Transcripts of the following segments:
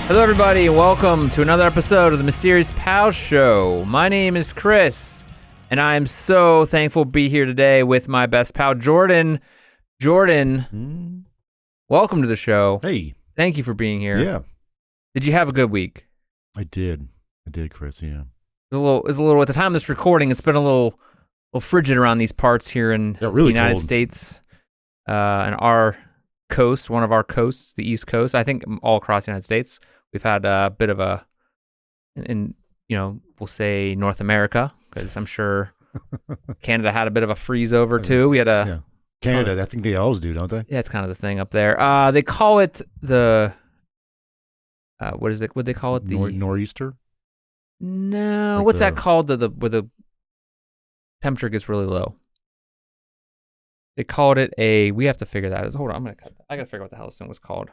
Hello, everybody, and welcome to another episode of the Mysterious Pal Show. My name is Chris, and I am so thankful to be here today with my best pal, Jordan. Jordan, welcome to the show. Hey. Thank you for being here. Yeah. Did you have a good week? I did, Chris, yeah. It was a little, at the time of this recording, it's been a little frigid around these parts here in the United cold. States, and our coast, one of our coasts, the East Coast. I think all across the United States. We've had a bit of we'll say North America, because I'm sure Canada had a bit of a freeze over too. We had Canada, I think they always do, don't they? Yeah, it's kind of the thing up there. They call it the, what is it? What they call it? The nor'easter? No, like what's that called? Where the temperature gets really low. They called it we have to figure that out. Hold on, I gotta figure out what the hell this thing was called.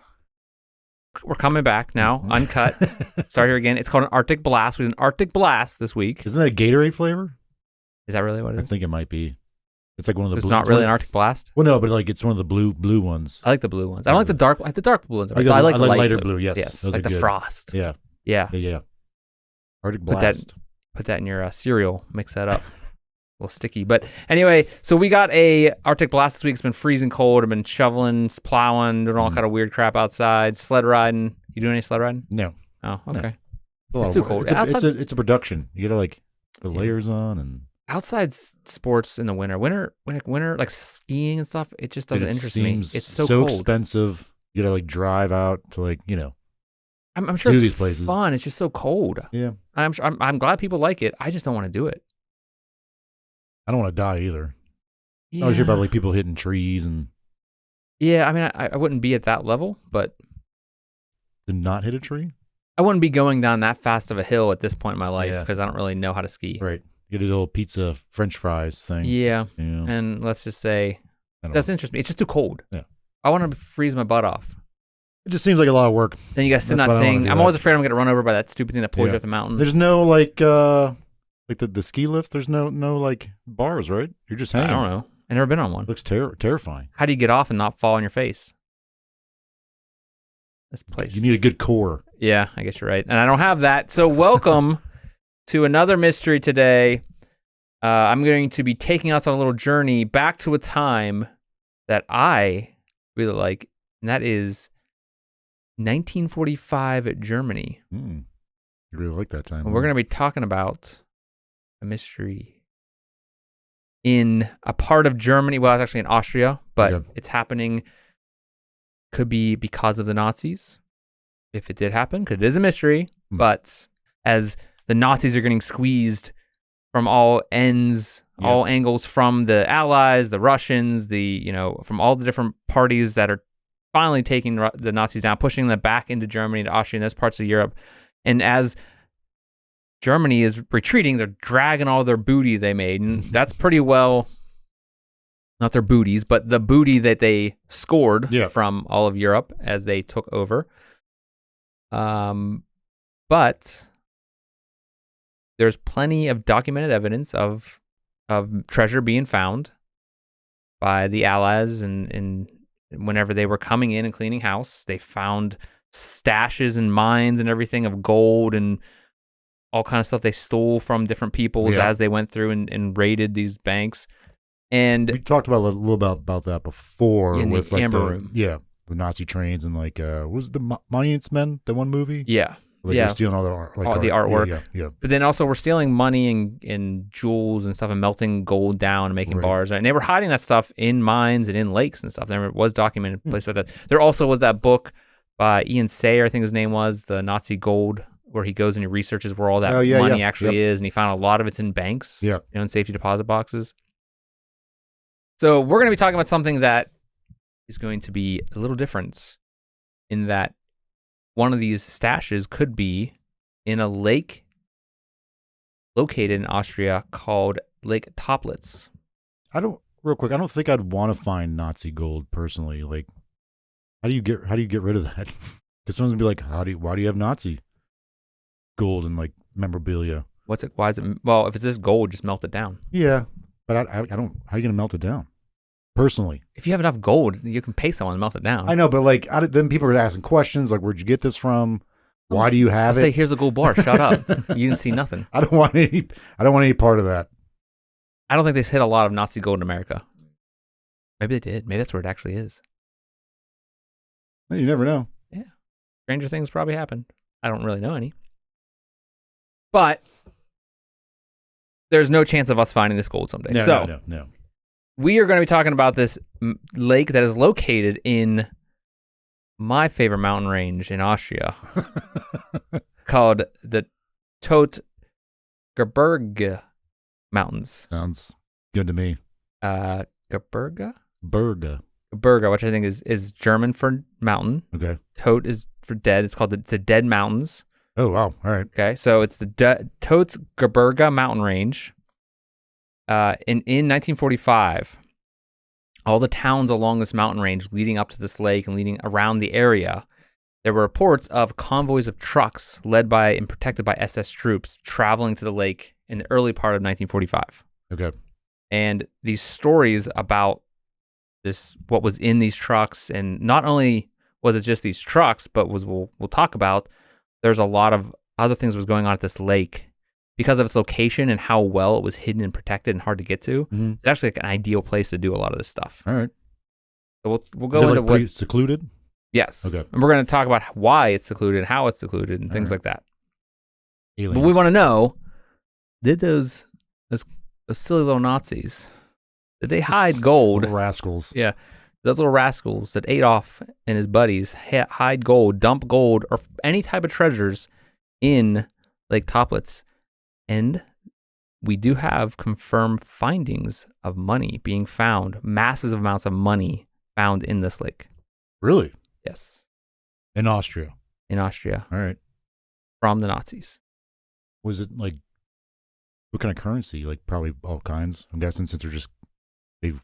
We're coming back now, uncut. Start here again. It's called an Arctic Blast. We had an Arctic Blast this week. Isn't that a Gatorade flavor? Is that really what it is? I think it might be. It's like one of the It's blue. not really an Arctic Blast? Well, no, but like it's one of the blue ones. I like the blue ones. I don't like the dark blue ones. I like the lighter blue. Yes. Yes, Those like are the good. Frost. Yeah. Yeah. Arctic Blast. Put that in your cereal. Mix that up. A little sticky. But anyway, so we got a Arctic Blast this week. It's been freezing cold. I've been shoveling, plowing, doing all kind of weird crap outside, sled riding. You doing any sled riding? No. Oh, okay. No. It's too cold. It's a production. You gotta like put layers on and outside sports in the winter, like skiing and stuff, it just doesn't interest me. It's so cold. Expensive. You gotta like drive out to like, I'm sure do it's these places. fun. It's just so cold. Yeah. I'm glad people like it. I just don't want to do it. I don't want to die either. Yeah. I was hear about like people hitting trees and. Yeah, I mean, I wouldn't be at that level, but. Did not hit a tree? I wouldn't be going down that fast of a hill at this point in my life because I don't really know how to ski. Right. You get a little pizza, French fries thing. Yeah. And let's just say, doesn't interest me. It's just too cold. Yeah. I want to freeze my butt off. It just seems like a lot of work. Then you got to sit in that thing. I'm always afraid I'm going to run over by that stupid thing that pulls you up the mountain. There's no like the ski lift. There's no like bars, right? You're just hanging. I don't know. I've never been on one. It looks terrifying. How do you get off and not fall on your face? This place. You need a good core. Yeah, I guess you're right. And I don't have that. So welcome to another mystery today. I'm going to be taking us on a little journey back to a time that I really like, and that is 1945 Germany. You really like that time. And we're going to be talking about a mystery in a part of Germany. Well, it's actually in Austria, but it's happening. Could be because of the Nazis, if it did happen, because it is a mystery. But as the Nazis are getting squeezed from all ends, all angles, from the Allies, the Russians, from all the different parties that are finally taking the Nazis down, pushing them back into Germany, to Austria, and those parts of Europe. And as Germany is retreating, they're dragging all their booty they made, and that's pretty well. Not their booties, but the booty that they scored from all of Europe as they took over. But there's plenty of documented evidence of treasure being found by the Allies, and whenever they were coming in and cleaning house, they found stashes and mines and everything of gold and all kind of stuff they stole from different peoples as they went through and raided these banks. And we talked about a little about that before with the like Amber Room. The Nazi trains and like what was the Monuments Men, the one movie? Yeah. Like they're stealing all the art, all the artwork. Yeah. But then also we're stealing money and jewels and stuff and melting gold down and making bars. And they were hiding that stuff in mines and in lakes and stuff. There was documented places like that. There also was that book by Ian Sayer, I think his name was, The Nazi Gold, where he goes and he researches where all that money actually is. And he found a lot of it's in banks, in safety deposit boxes. So we're going to be talking about something that is going to be a little different in that one of these stashes could be in a lake located in Austria called Lake Toplitz. Real quick, I don't think I'd want to find Nazi gold personally. Like, how do you get rid of that? Because someone's gonna be like, why do you have Nazi gold and like memorabilia? What's it? Why is it? Well, if it's just gold, just melt it down. Yeah, but I don't. How are you gonna melt it down? Personally, if you have enough gold, you can pay someone to melt it down. I know, but like, then people are asking questions like, "Where'd you get this from?" Why do you I'll have say, it? here's a gold bar. Shut up. You didn't see nothing. I don't want any part of that. I don't think they hit a lot of Nazi gold in America. Maybe they did. Maybe that's where it actually is. You never know. Yeah. Stranger things probably happened. I don't really know any. But there's no chance of us finding this gold someday. No. We are going to be talking about this lake that is located in my favorite mountain range in Austria called the Totes Gebirge Mountains. Sounds good to me. Gebirge? Gebirge, which I think is German for mountain. Okay. Tot is for dead. It's called the Dead Mountains. Oh, wow. All right. Okay, so it's the Totes Gebirge Mountain Range. In 1945, all the towns along this mountain range leading up to this lake and leading around the area, there were reports of convoys of trucks led by and protected by SS troops traveling to the lake in the early part of 1945. Okay. And these stories about this, what was in these trucks, and not only was it just these trucks, but we'll talk about, there's a lot of other things that was going on at this lake because of its location and how well it was hidden and protected and hard to get to. Mm-hmm. It's actually like an ideal place to do a lot of this stuff. All right. So we'll go into pretty secluded? Yes. Okay. And we're going to talk about why it's secluded and how it's secluded and things like that. Aliens. But we want to know, did those silly little Nazis, did they hide gold? Little rascals. Yeah. Those little rascals that Adolf and his buddies hide gold, dump gold, or any type of treasures in Lake Toplitz. And we do have confirmed findings of money being found, massive amounts of money found in this lake. Really? Yes. In Austria. In Austria. All right. From the Nazis. Was it like, what kind of currency? Like probably all kinds. I'm guessing since they've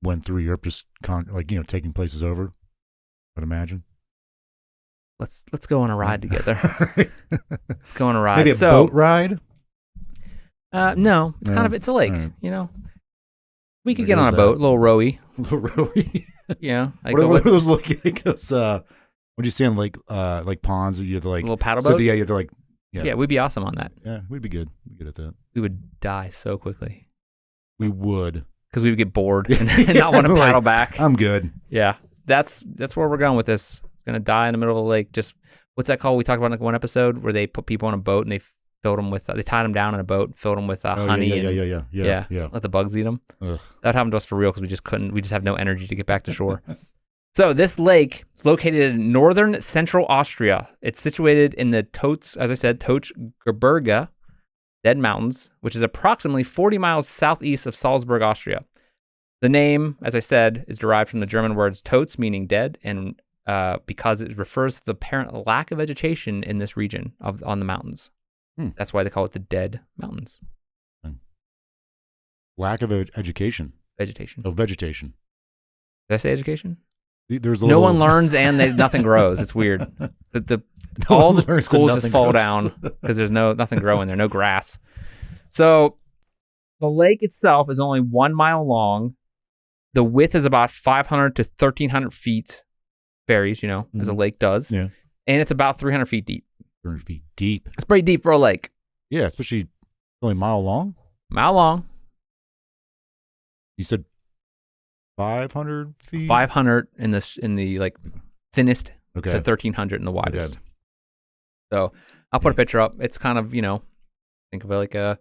went through Europe, just taking places over. I'd imagine. Let's go on a ride together. Let's go on a ride. Maybe a boat ride? No, it's it's a lake. Right. We could get on a boat, a little rowy. Little rowy. Yeah. What are those like those? What do you say on like ponds? You have to like a little paddle boat. Yeah, you have to like. Yeah, we'd be awesome on that. Yeah, we'd be good. We'd be good at that. We would die so quickly. We would. Because we would get bored and not want to paddle back. I'm good. Yeah, that's where we're going with this. Gonna die in the middle of the lake. Just what's that called? We talked about in like one episode where they put people on a boat and they filled them with. They tied them down in a boat, filled them with honey. Yeah. Let the bugs eat them. Ugh. That happened to us for real because we just couldn't. We just have no energy to get back to shore. So this lake is located in northern central Austria. It's situated in the Totes Gebirge Dead Mountains, which is approximately 40 miles southeast of Salzburg, Austria. The name, as I said, is derived from the German words Totes, meaning dead, and because it refers to the apparent lack of vegetation in this region on the mountains. That's why they call it the Dead Mountains. Lack of education. Vegetation. Oh, vegetation. Did I say education? There's no one learns and nothing grows. It's weird. All the schools just fall down because there's nothing growing there, no grass. So the lake itself is only 1 mile long. The width is about 500 to 1,300 feet. Varies, as a lake does. Yeah. And it's about 300 feet deep. 300 feet deep. It's pretty deep for a lake. Yeah, especially only a mile long. Mile long. You said 500 feet? 500 in the like thinnest to 1,300 in the widest. Okay. So I'll put a picture up. It's kind of, think of it like a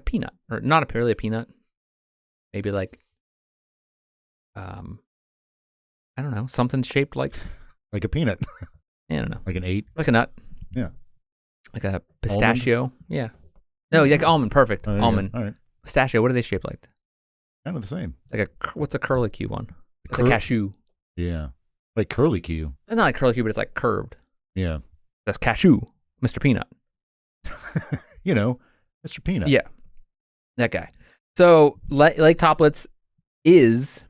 peanut, or not really a peanut. Maybe like, I don't know, something shaped like a peanut. I don't know. Like an 8? Like a nut. Yeah. Like a pistachio. Almond? Yeah. No, like almond. Perfect. Almond. All right. Pistachio. What are they shaped like? Kind of the same. Like what's a curlicue one? It's a cashew. Yeah. Like curlicue. It's not like curlicue, but it's like curved. Yeah. That's cashew. Mr. Peanut. Mr. Peanut. Yeah. That guy. So Lake Toplitz is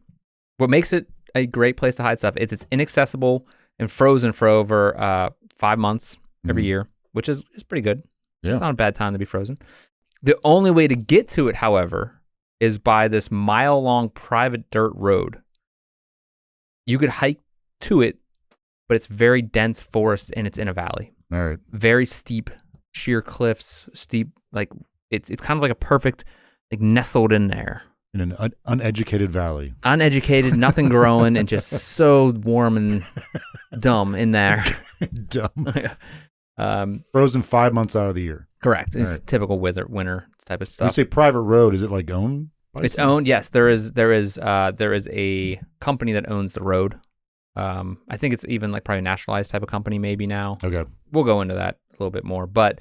what makes it a great place to hide stuff. It's inaccessible and frozen for over 5 months every year, which is pretty good. Yeah. It's not a bad time to be frozen. The only way to get to it, however, is by this mile-long private dirt road. You could hike to it but it's very dense forest and it's in a valley. All right. Very steep, sheer cliffs, steep, like it's kind of like a perfect, like nestled in there. In an uneducated valley. Uneducated, nothing growing, and just so warm and dumb in there. Dumb. Frozen 5 months out of the year. Correct. It's typical winter type of stuff. When you say private road, is it like owned? It's owned. Yes, there is a company that owns the road. I think it's even like probably a nationalized type of company maybe now. Okay. We'll go into that a little bit more, but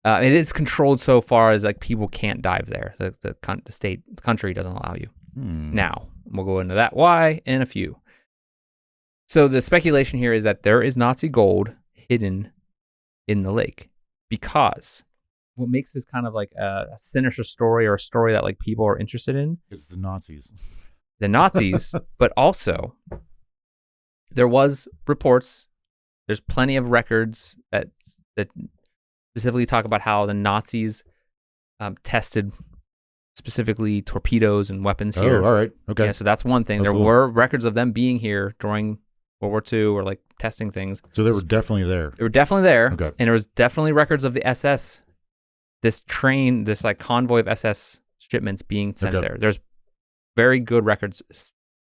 it is controlled so far as like people can't dive there. The country doesn't allow you. Now, we'll go into that why in a few. So the speculation here is that there is Nazi gold hidden in the lake, because what makes this kind of like a sinister story, or a story that like people are interested in, it's the Nazis. The Nazis, but also there was reports. There's plenty of records that specifically talk about how the Nazis tested specifically torpedoes and weapons here. Oh, all right. Okay. Yeah, so that's one thing. There cool. were records of them being here during World War II, or like testing things. So they were definitely there. They were definitely there. Okay. And there was definitely records of the SS, this train, this like convoy of SS shipments being sent there. There's very good records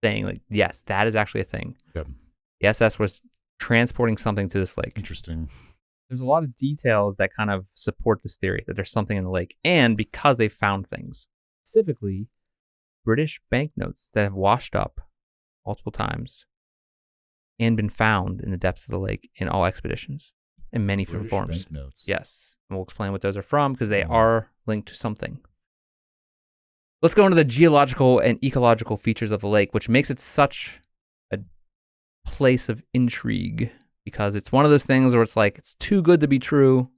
saying like, yes, that is actually a thing. Okay. The SS was transporting something to this lake. Interesting. There's a lot of details that kind of support this theory that there's something in the lake, and because they found things, specifically British banknotes that have washed up multiple times and been found in the depths of the lake in all expeditions in many different forms. Banknotes. Yes, and we'll explain what those are from, because they are linked to something. Let's go into the geological and ecological features of the lake, which makes it such a place of intrigue, because it's one of those things where it's like, it's too good to be true.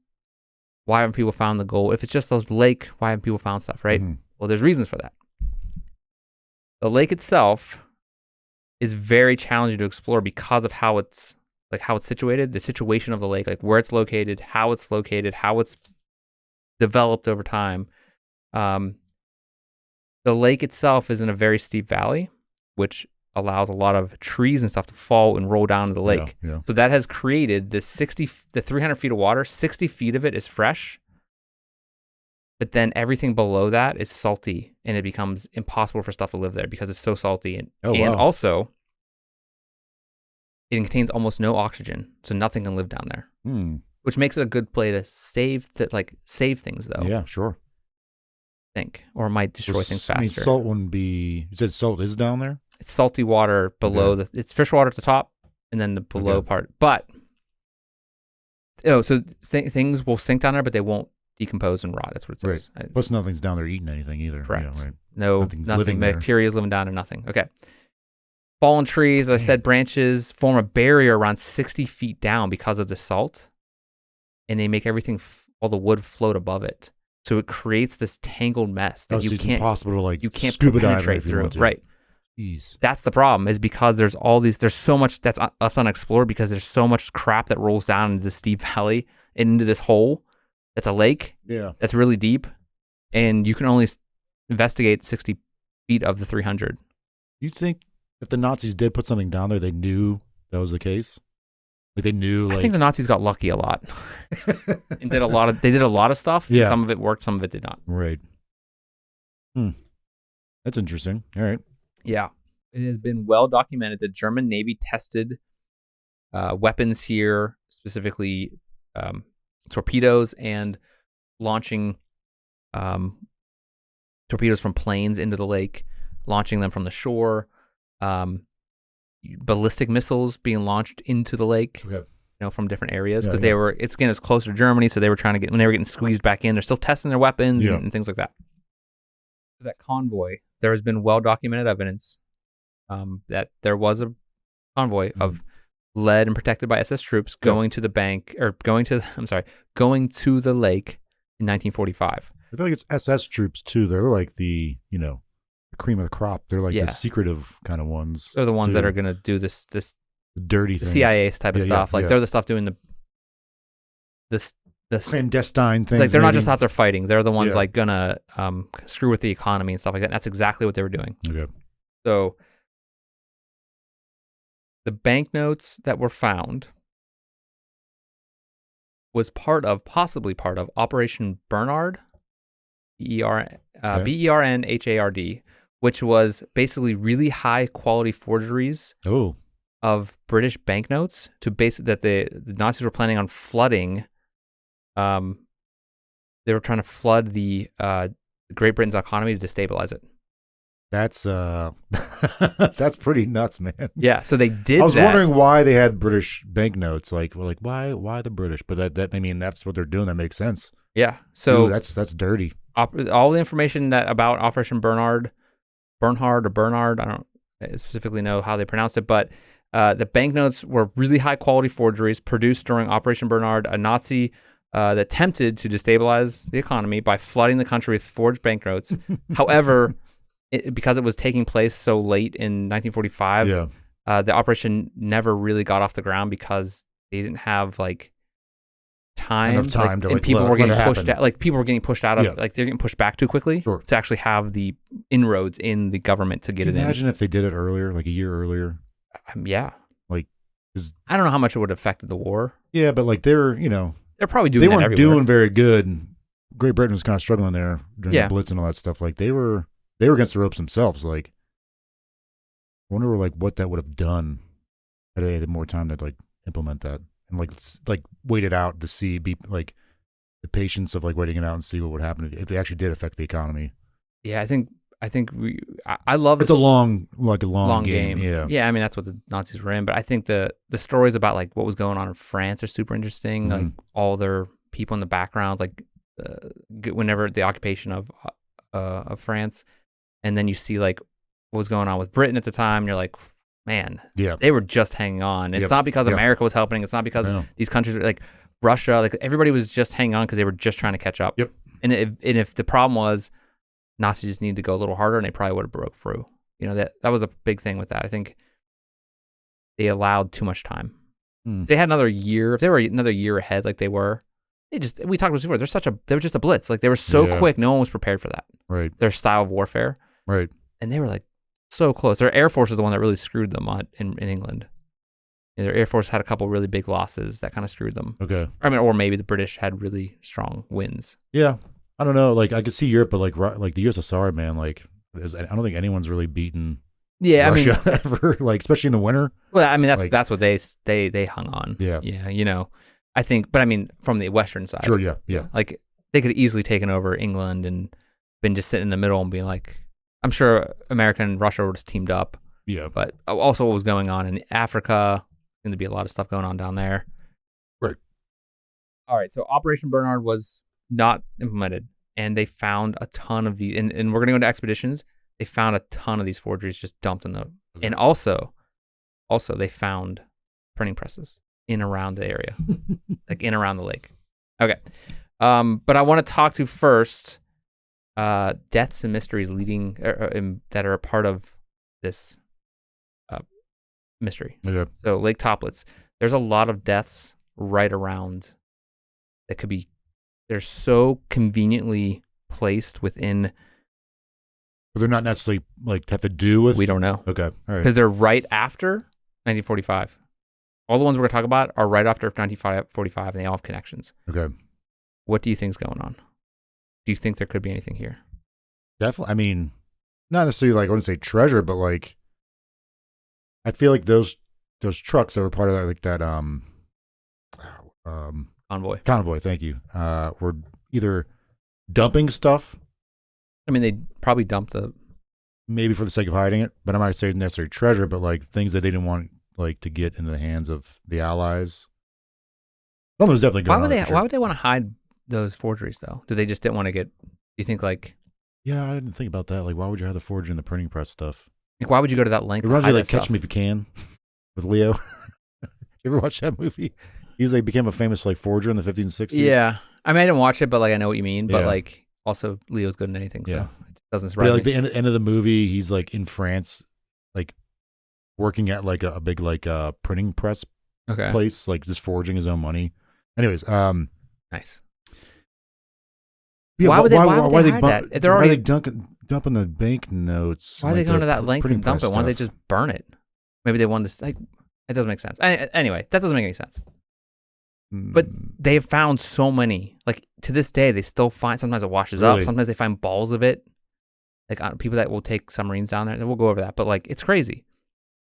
Why haven't people found the gold? If it's just those lake, why haven't people found stuff, right? Mm-hmm. Well, there's reasons for that. The lake itself is very challenging to explore because of how it's situated, the situation of the lake, like where it's located, how it's developed over time. The lake itself is in a very steep valley, which allows a lot of trees and stuff to fall and roll down to the lake. Yeah, yeah. So that has created the 300 feet of water. 60 feet of it is fresh, but then everything below that is salty, and it becomes impossible for stuff to live there because it's so salty. And also, it contains almost no oxygen, so nothing can live down there. Which makes it a good place to save things, though. Yeah, sure. Or it might destroy things faster. I mean, salt wouldn't be. You said salt is down there. It's salty water below it's fish water at the top, and then the below part. But so things will sink down there, but they won't decompose and rot. That's what it says. Right. Plus, nothing's down there eating anything either. Correct. You know, right? Nothing. Bacteria is living down in nothing. Okay. Fallen trees, as I said, branches form a barrier around 60 feet down because of the salt, and they make everything, all the wood, float above it. So it creates this tangled mess that it's impossible to you can't scuba penetrate dive through. Right. Jeez. That's the problem, is because there's so much that's left unexplored, because there's so much crap that rolls down into the steep valley and into this hole that's a lake. Yeah. That's really deep, and you can only investigate 60 feet of the 300. You think if the Nazis did put something down there, they knew that was the case? Like they knew. I think the Nazis got lucky a lot, and did a lot of stuff. Yeah. Some of it worked, some of it did not. Right. That's interesting. All right. Yeah, it has been well documented that German Navy tested weapons here, specifically torpedoes, and launching torpedoes from planes into the lake, launching them from the shore. Ballistic missiles being launched into the lake, from different areas, because it's closer to Germany, so they were trying to when they were getting squeezed back in, they're still testing their weapons and things like that. That convoy, there has been well documented evidence that there was a convoy of led and protected by SS troops going to the lake in 1945. I feel like it's SS troops too. They're like the cream of the crop. They're like the secretive kind of ones. They're the ones that are going to do this dirty things. CIA type of stuff. They're the stuff doing the clandestine things. Like they're not just out there fighting. They're the ones like gonna screw with the economy and stuff like that. And that's exactly what they were doing. Okay. So the banknotes that were found was possibly part of Operation Bernard, Bernhard, which was basically really high quality forgeries of British banknotes that the Nazis were planning on flooding. They were trying to flood the Great Britain's economy to destabilize it. That's that's pretty nuts, man. Yeah, so they did. I was wondering why they had British banknotes. Like why the British? But that I mean, that's what they're doing. That makes sense. Yeah. So that's dirty. All the information about Operation Bernhard, I don't specifically know how they pronounced it, but the banknotes were really high quality forgeries produced during Operation Bernhard, a Nazi that attempted to destabilize the economy by flooding the country with forged banknotes. However, because it was taking place so late in 1945, the operation never really got off the ground because they didn't have enough time and people were getting pushed out. Like people were getting pushed out of they're getting pushed back too quickly to actually have the inroads in the government to get it in. Imagine if they did it earlier, like a year earlier. Yeah. I don't know how much it would have affected the war. Yeah, but they're probably doing. They weren't doing very good. Great Britain was kind of struggling there during the Blitz and all that stuff. Like they were against the ropes themselves. Like, I wonder what that would have done had they had more time to implement that and wait it out to see the patience of waiting it out and see what would happen if they actually did affect the economy. Yeah, I think I love it's a long game. Yeah. I mean that's what the Nazis were in, but I think the stories about what was going on in France are super interesting. Mm-hmm. All their people in the background, whenever the occupation of France. And then you see what was going on with Britain at the time. And you're like, man, they were just hanging on. It's not because America was helping. It's not because these countries were Russia. Everybody was just hanging on because they were just trying to catch up. Yep. And if the problem was Nazis just needed to go a little harder, and they probably would have broke through. That was a big thing with that. I think they allowed too much time. If they had another year, if they were another year ahead, like they were. We talked about this before. They were just a blitz. They were so quick, no one was prepared for that. Right. Their style of warfare. Right. And they were so close. Their Air Force is the one that really screwed them in England. Their Air Force had a couple really big losses that kind of screwed them. Okay. I mean, or maybe the British had really strong wins. Yeah. I don't know. I could see Europe, but the USSR, man, I don't think anyone's really beaten Russia ever, especially in the winter. Well, I mean, that's what they hung on. Yeah. Yeah, I think, but I mean, from the Western side. Sure, yeah. They could have easily taken over England and been just sitting in the middle and being I'm sure America and Russia were just teamed up. Yeah. But also what was going on in Africa, going to be a lot of stuff going on down there. Right. All right. So Operation Bernhard was not implemented, and they found a ton of these. And we're going to go into expeditions. They found a ton of these forgeries just dumped in the. Okay. And also they found printing presses in around the area, in around the lake. Okay. But I want to talk to first. Deaths and mysteries leading that are a part of this mystery. Okay. So Lake Toplitz, there's a lot of deaths right around that could be. They're so conveniently placed within. But they're not necessarily have to do with. We don't know. Okay. All right. Because they're right after 1945. All the ones we're going to talk about are right after 1945, and they all have connections. Okay. What do you think's going on? Do you think there could be anything here? Definitely. I mean, not necessarily I wouldn't say treasure, but I feel those trucks that were part of that convoy. Thank you. Were either dumping stuff. I mean, they probably dumped maybe for the sake of hiding it, but I'm not saying necessarily treasure, but things that they didn't want to get into the hands of the Allies. Well, was definitely going on. Why would they want to hide those forgeries though? Do they just didn't want to get? Do you think Yeah, I didn't think about that. Why would you have the forgery and the printing press stuff? Why would you go to that length? It reminds me Catch Me If You Can with Leo. You ever watch that movie? He became a famous forger in the 50s and 60s. Yeah, I mean I didn't watch it, but I know what you mean. But also Leo's good in anything, so it doesn't surprise me. The end of the movie, he's in France, working at a big printing press place, just forging his own money. Anyways, nice. Yeah, why would they hide that? If they're already dumping the banknotes. Why are they going to that length and dump it? Why don't they just burn it? Maybe they wanted to It doesn't make sense. Anyway, that doesn't make any sense. But they've found so many. Like, to this day, they still find, sometimes it washes up. Sometimes they find balls of it. Like, people that will take submarines down there. We'll go over that. But, like, it's crazy.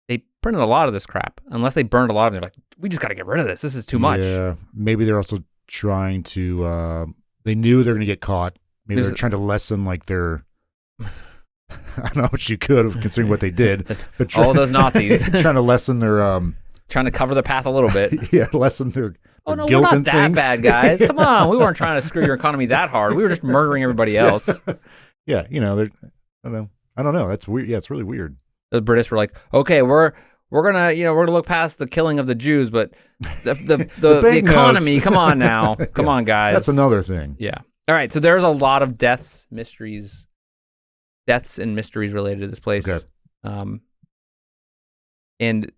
They printed a lot of this crap. Unless they burned a lot of it, they're like, we just got to get rid of this. This is too much. Yeah. Maybe they're also trying to, they knew they're going to get caught. Maybe they're trying to lessen, like, their, I don't know what you could have, considering what they did. But all those Nazis. Trying to lessen their, trying to cover the path a little bit. Yeah, lessen their oh, no, guilt we're not and that things. bad, guys. Come on. We weren't trying to screw your economy that hard. We were just murdering everybody else. Yeah, you know, I don't know. That's weird. Yeah, it's really weird. The British were like, okay, we're gonna look past the killing of the Jews, but the economy, come on now. Come on, guys. That's another thing. Yeah. All right, so there's a lot of deaths and mysteries related to this place. Okay. And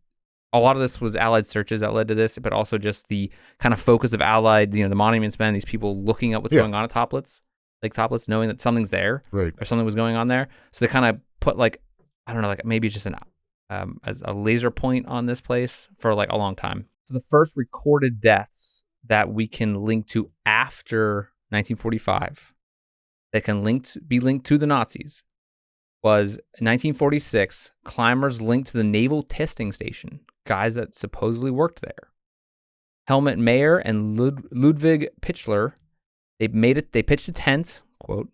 a lot of this was Allied searches that led to this, but also just the kind of focus of Allied, the monuments men, these people looking at what's going on at Toplitz, Lake Toplitz, knowing that something's there, right, or something was going on there. So they kind of put, like, I don't know, like maybe just a laser point on this place for like a long time. So the first recorded deaths that we can link to after 1945, that can be linked to the Nazis, was 1946. Climbers linked to the naval testing station, guys that supposedly worked there. Helmut Mayer and Ludwig Pichler, they pitched a tent. Quote,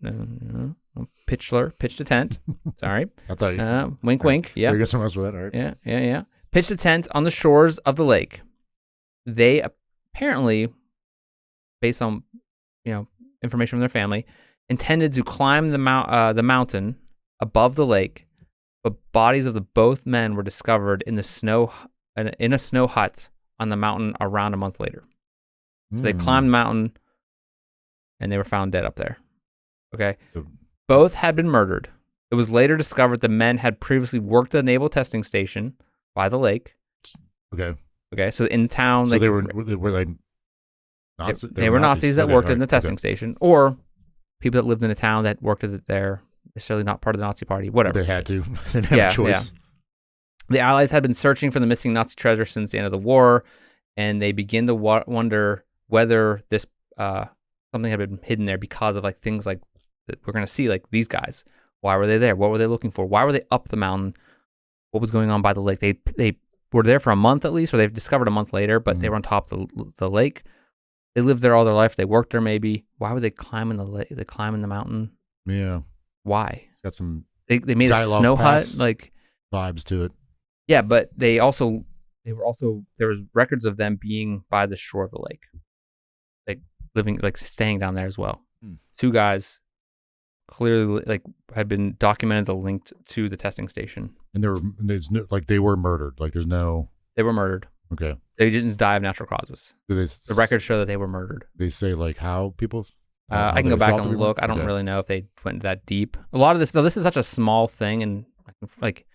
Pichler pitched a tent. Sorry. I thought you... wink, wink. Yeah. You got something else with that? All right. Yeah. Pitched a tent on the shores of the lake. They apparently, based on, information from their family, intended to climb the mountain above the lake, but bodies of the both men were discovered in a snow hut on the mountain around a month later. So they climbed the mountain, and they were found dead up there. Okay. So both had been murdered. It was later discovered the men had previously worked at the naval testing station by the lake. Okay. So in town, so they were like Nazis. They were Nazis that worked in the testing station, or people that lived in the town that worked at it there, necessarily not part of the Nazi party, whatever. They had to. They didn't have a choice. Yeah. The Allies had been searching for the missing Nazi treasure since the end of the war, and they begin to wonder whether this something had been hidden there because of like things like that we're going to see, like these guys. Why were they there? What were they looking for? Why were they up the mountain? What was going on by the lake? They were there for a month at least, or they've discovered a month later, but they were on top of the lake. They lived there all their life. They worked there maybe. Why would they climb in the lake? They climb in the mountain. Yeah. Why? It's got some. They made a snow hut, like vibes to it. Yeah, but there was records of them being by the shore of the lake, like living, like staying down there as well. Two guys clearly like had been documented linked to the testing station, and they were murdered. Like they were murdered. Okay, they didn't die of natural causes. The records show that they were murdered. They say like how people. I can go back and look. I don't really know if they went that deep. A lot of this, though, this is such a small thing, and like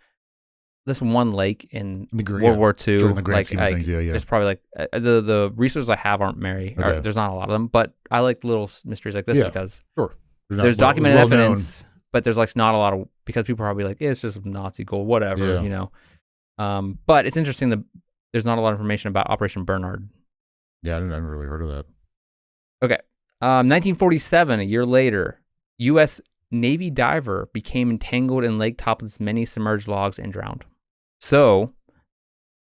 this one lake in World War II, during the grand scheme of things, there's probably like the resources I have aren't there's not a lot of them, but I like little mysteries like this because there's documented evidence, but there's like not a lot of, because people are probably like, it's just Nazi gold, whatever, but it's interesting that there's not a lot of information about Operation Bernard. Yeah, I haven't really heard of that. Okay. 1947, a year later, U.S. Navy diver became entangled in Lake Toplitz's many submerged logs and drowned. So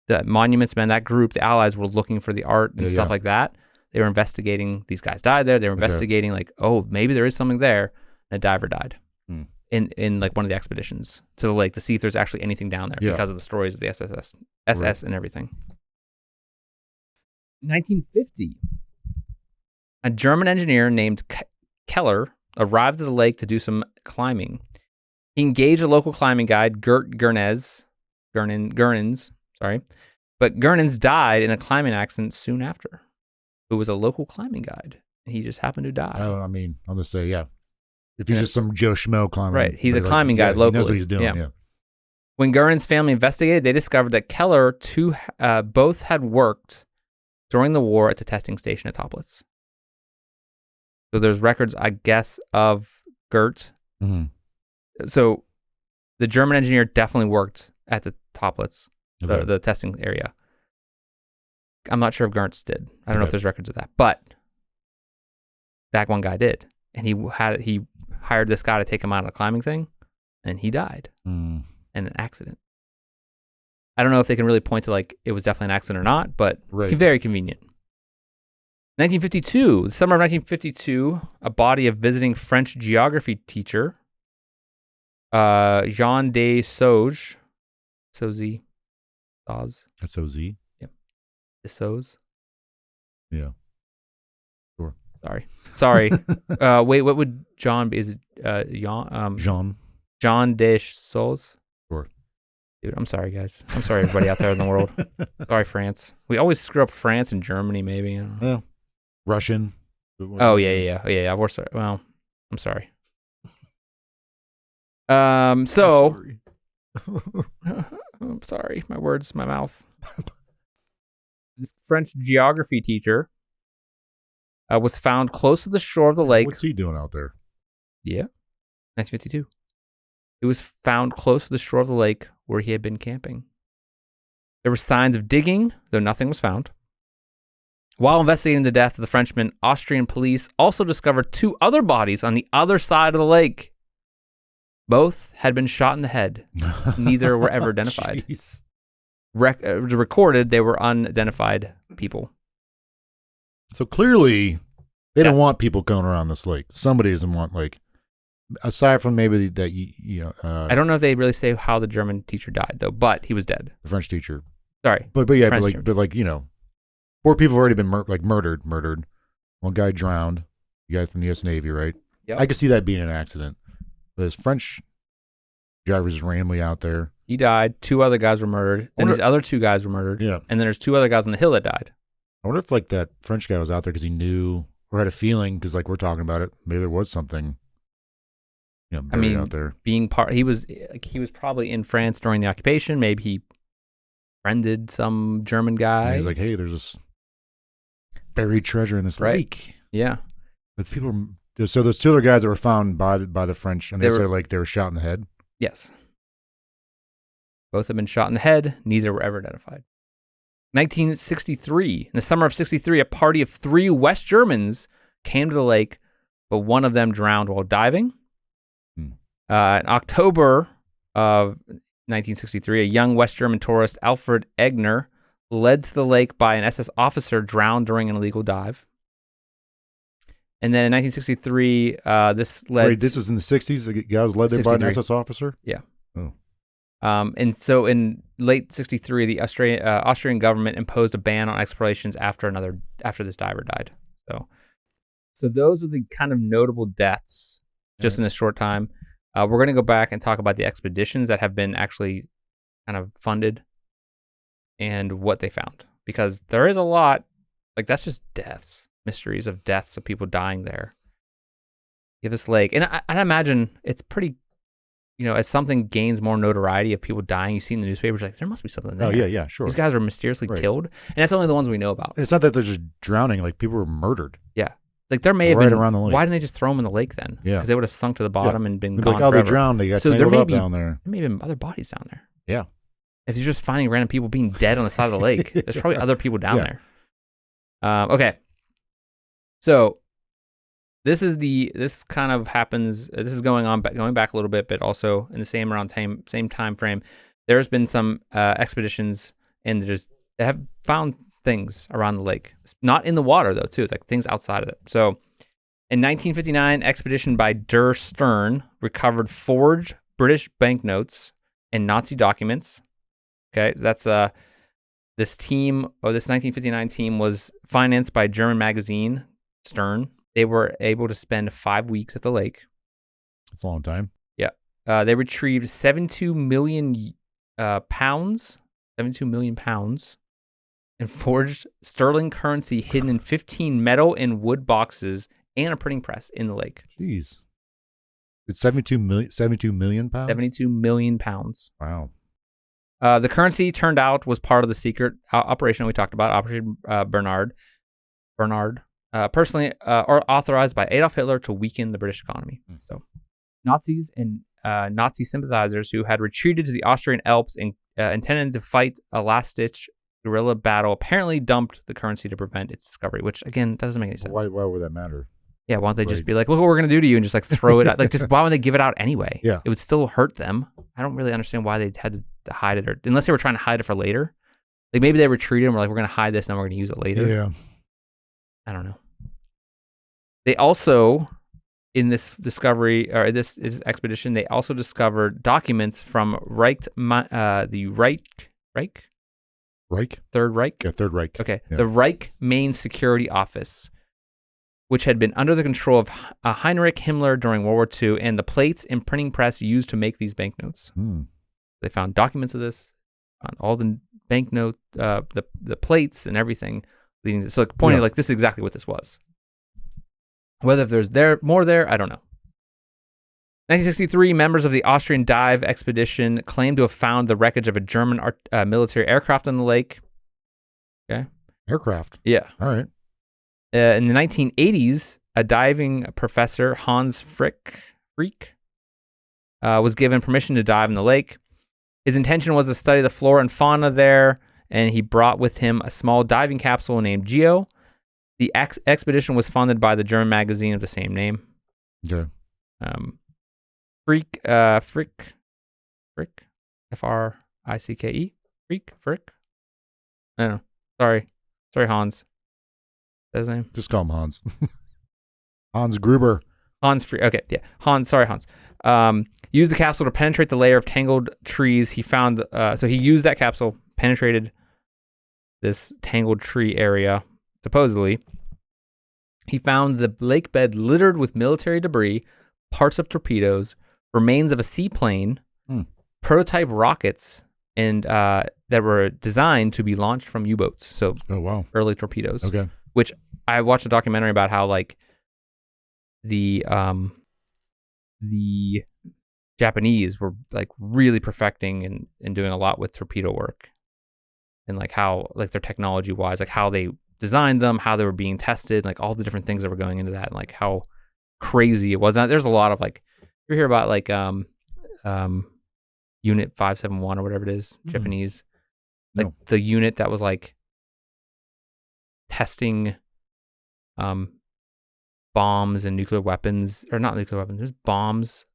the monuments men, that group, the Allies, were looking for the art and stuff like that. They were investigating. These guys died there. They were investigating like, oh, maybe there is something there. And a diver died in like one of the expeditions to the lake to see if there's actually anything down there because of the stories of the SS and everything. 1950. A German engineer named Keller arrived at the lake to do some climbing. He engaged a local climbing guide, Gert Gernens, but Gernens died in a climbing accident soon after. Who was a local climbing guide. He just happened to die. Oh, I mean, I'll just say, if he's just some Joe Schmo climber. Right, he's a climbing guide locally. He knows what he's doing, yeah. When Gernens' family investigated, they discovered that Keller both had worked during the war at the testing station at Toplitz. So there's records, I guess, of Gert. Mm-hmm. So the German engineer definitely worked at the Toplitz, the testing area. I'm not sure if Gerntz did. I don't know if there's records of that, but that one guy did, and he hired this guy to take him out on a climbing thing, and he died in an accident. I don't know if they can really point to like it was definitely an accident or not, but very convenient. 1952, the summer of 1952, a body of visiting French geography teacher, Jean de Sauge, S-O-Z. S-O-Z? Yep. De Sauge. Yeah. Sure. Sorry. Wait, what would John be? Is it Jean? Jean de Sauge? Sure. Dude, I'm sorry, guys. I'm sorry, everybody out there in the world. Sorry, France. We always screw up France and Germany, maybe. I don't know. Yeah. Russian. Oh, yeah. Well, I'm sorry. I'm sorry. My words, my mouth. This French geography teacher was found close to the shore of the lake. What's he doing out there? Yeah. 1952. It was found close to the shore of the lake where he had been camping. There were signs of digging, though nothing was found. While investigating the death of the Frenchman, Austrian police also discovered 2 other bodies on the other side of the lake. Both had been shot in the head. Neither were ever identified. Recorded, they were unidentified people. So clearly, they don't want people going around this lake. Somebody doesn't want, like, aside from maybe that, I don't know if they really say how the German teacher died, though, but he was dead. The French teacher. Sorry. But 4 people have already been murdered. One guy drowned. The guy from the U.S. Navy, right? Yep. I could see that being an accident. But this French driver was randomly out there. He died. 2 other guys were murdered. Then these other 2 guys were murdered. Yeah. And then there's 2 other guys on the hill that died. I wonder if like that French guy was out there because he knew or had a feeling because like we're talking about it. Maybe there was something, buried out there. He was probably in France during the occupation. Maybe he friended some German guy. And he's like, hey, there's this buried treasure in this lake. Yeah. But so those 2 other guys that were found by the French, and they were shot in the head. Yes. Both have been shot in the head. Neither were ever identified. 1963. In the summer of 63, a party of 3 West Germans came to the lake, but one of them drowned while diving. In October of 1963, a young West German tourist, Alfred Egner, led to the lake by an SS officer, drowned during an illegal dive. And then in 1963, this was in the 60s? The guy was led there by an SS officer? Yeah. Oh. And so in late 63, the Austrian government imposed a ban on explorations after this diver died. So those are the kind of notable deaths just in a short time. We're going to go back and talk about the expeditions that have been actually kind of funded and what they found, because there is a lot, like that's just deaths, mysteries of deaths of people dying there. Give this lake, and I imagine it's pretty. As something gains more notoriety of people dying, you see in the newspapers, like, there must be something there. Oh, yeah, sure. These guys are mysteriously killed, and that's only the ones we know about. It's not that they're just drowning, like, people were murdered. Yeah. Like, there may have been, around the lake. Why didn't they just throw them in the lake then? Yeah. Because they would have sunk to the bottom and been gone like, forever. They drowned, they got tangled up down there. There may have been other bodies down there. Yeah. If you're just finding random people being dead on the side of the lake, there's probably other people down there. Okay. So, this kind of happens. This is going back a little bit, but also in the same time frame. There's been some expeditions that have found things around the lake, not in the water though. Too, it's like things outside of it. So, in 1959, expedition by Der Stern recovered forged British banknotes and Nazi documents. Okay, that's this 1959 team was financed by German magazine Stern. They were able to spend 5 weeks at the lake. That's a long time. Yeah. They retrieved 72 million pounds in forged sterling currency hidden in 15 metal and wood boxes and a printing press in the lake. Jeez. It's 72 million pounds? 72 million pounds. Wow. The currency turned out was part of the secret operation we talked about, Operation Bernard. Personally or authorized by Adolf Hitler to weaken the British economy. So, Nazis and Nazi sympathizers who had retreated to the Austrian Alps and intended to fight a last-ditch guerrilla battle apparently dumped the currency to prevent its discovery, which, again, doesn't make any sense. Why would that matter? Yeah, why don't they just be like, look what we're going to do to you, and just like throw it out? Like, just why would they give it out anyway? Yeah. It would still hurt them. I don't really understand why they had to hide it, or unless they were trying to hide it for later. Like, maybe they retreated and were like, we're going to hide this and we're going to use it later. Yeah. I don't know. They also, in this discovery, or this expedition, they also discovered documents from the Reich? Third Reich? Yeah, Third Reich. Okay. Yeah. The Reich Main Security Office, which had been under the control of Heinrich Himmler during World War II, and the plates and printing press used to make these banknotes. They found documents of this on all the banknote, the plates and everything. So pointing like this is exactly what this was. Whether if there's more there, I don't know. 1963, members of the Austrian dive expedition claimed to have found the wreckage of a German military aircraft on the lake. Okay. Aircraft? Yeah. All right. In the 1980s, a diving professor, Hans Frick, was given permission to dive in the lake. His intention was to study the flora and fauna there, and he brought with him a small diving capsule named Geo. The expedition was funded by the German magazine of the same name. Okay. Frick, F-R-I-C-K-E, Frick. I don't know. Sorry, Hans. That's his name. Just call him Hans. Hans Gruber. Okay, yeah. Hans. Used the capsule to penetrate the layer of tangled trees. He found, so he used that capsule, penetrated this tangled tree area, supposedly. He found the lake bed littered with military debris, parts of torpedoes, remains of a seaplane, prototype rockets, and that were designed to be launched from U-boats. So, early torpedoes. Okay. Which I watched a documentary about how like the Japanese were like really perfecting and doing a lot with torpedo work, and like how like their technology wise, like how they designed them, how they were being tested, like all the different things that were going into that, and like how crazy it was. Now, there's a lot of like you hear about like Unit 571 or whatever it is, Japanese, like the unit that was like testing bombs and nuclear weapons, or not nuclear weapons, there's bombs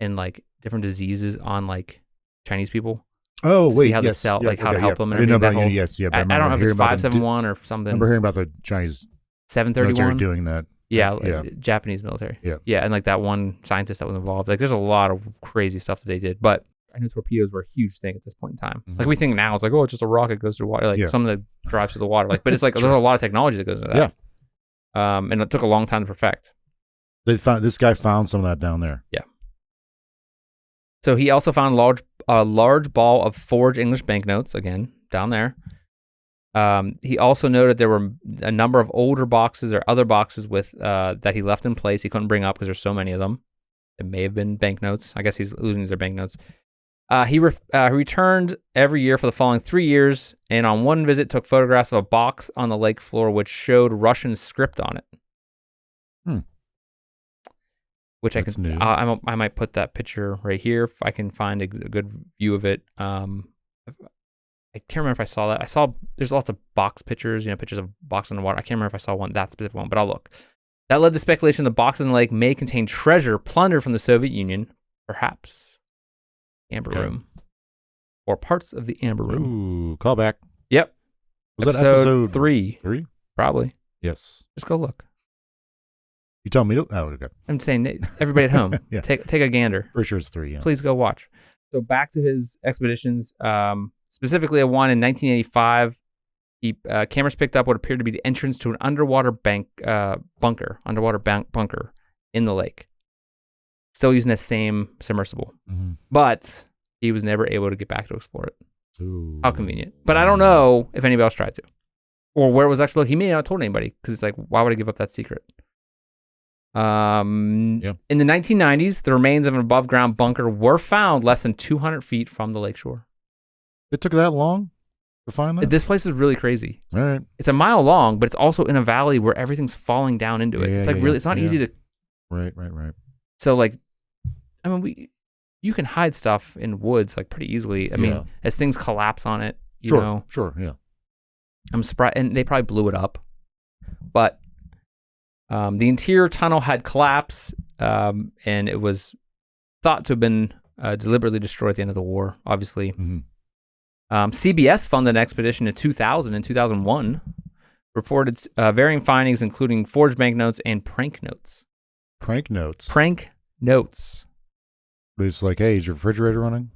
and like different diseases on like Chinese people. Oh, wait, see how they sell, like how to help them. And I didn't know about whole, yes, yeah. I don't know if it's 571 or something. I remember hearing about the Chinese 731 doing that. Yeah, Japanese military. Yeah, and like that one scientist that was involved. Like, there's a lot of crazy stuff that they did, but I know torpedoes were a huge thing at this point in time. Like, we think now it's like, oh, it's just a rocket goes through water, like something that drives through the water. Like, but it's like there's a lot of technology that goes into that. Yeah, and it took a long time to perfect. This guy found some of that down there. Yeah. So he also found a large ball of forged English banknotes, again, down there. He also noted there were a number of older boxes or other boxes with that he left in place. He couldn't bring up because there's so many of them. It may have been banknotes. I guess he's alluding to their banknotes. He returned every year for the following 3 years, and on one visit took photographs of a box on the lake floor which showed Russian script on it. Which that's new. I might put that picture right here if I can find a good view of it. I can't remember if I saw that. There's lots of box pictures, pictures of box in the water. I can't remember if I saw that specific one, but I'll look. That led to speculation the boxes in the lake may contain treasure plundered from the Soviet Union, perhaps Amber Room, or parts of the Amber Room. Ooh, callback. Yep. Was that episode 3? 3? Probably. Yes. Just go look. You tell me to? Oh, okay. I'm saying everybody at home, take a gander. Pretty sure it's 3, yeah. Please go watch. So back to his expeditions, specifically one in 1985. Cameras picked up what appeared to be the entrance to an underwater bunker in the lake. Still using that same submersible. Mm-hmm. But he was never able to get back to explore it. Ooh. How convenient. But I don't know if anybody else tried to. Or where it was actually. He may not have told anybody, because it's like, why would I give up that secret? In the 1990s, the remains of an above-ground bunker were found less than 200 feet from the lakeshore. It took that long to find that? This place is really crazy. All right. It's a mile long, but it's also in a valley where everything's falling down into it. It's like really, it's not easy to. Right. So like, I mean, you can hide stuff in woods like pretty easily. I mean, as things collapse on it, you know. Sure, yeah. I'm surprised, and they probably blew it up. But the interior tunnel had collapsed, and it was thought to have been deliberately destroyed at the end of the war, obviously. Mm-hmm. CBS funded an expedition in 2000 and 2001, reported varying findings, including forged banknotes and prank notes. Prank notes? Prank notes. It's like, hey, is your refrigerator running?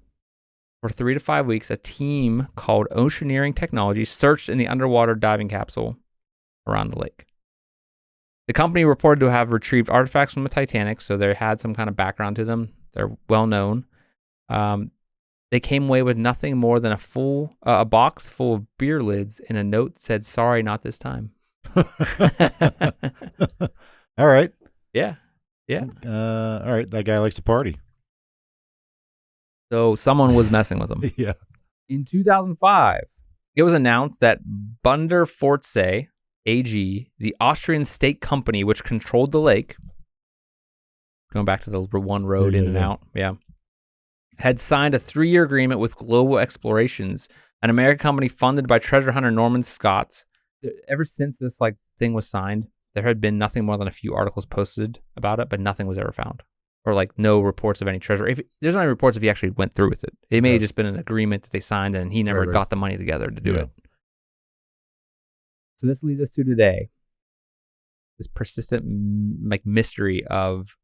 For 3 to 5 weeks, a team called Oceaneering Technology searched in the underwater diving capsule around the lake. The company reported to have retrieved artifacts from the Titanic, so they had some kind of background to them. They're well known. They came away with nothing more than a box full of beer lids and a note that said, "Sorry, not this time." All right. Yeah. Yeah. All right. That guy likes to party. So someone was messing with them. Yeah. In 2005, it was announced that Bunder Fortsay AG, the Austrian state company which controlled the lake, going back to the one road in and out, had signed a 3-year agreement with Global Explorations, an American company funded by treasure hunter Norman Scott. Ever since this thing was signed, there had been nothing more than a few articles posted about it, but nothing was ever found. Or no reports of any treasure. There's no any reports if he actually went through with it. It may have just been an agreement that they signed and he never got the money together to do it. So this leads us to today. This persistent mystery of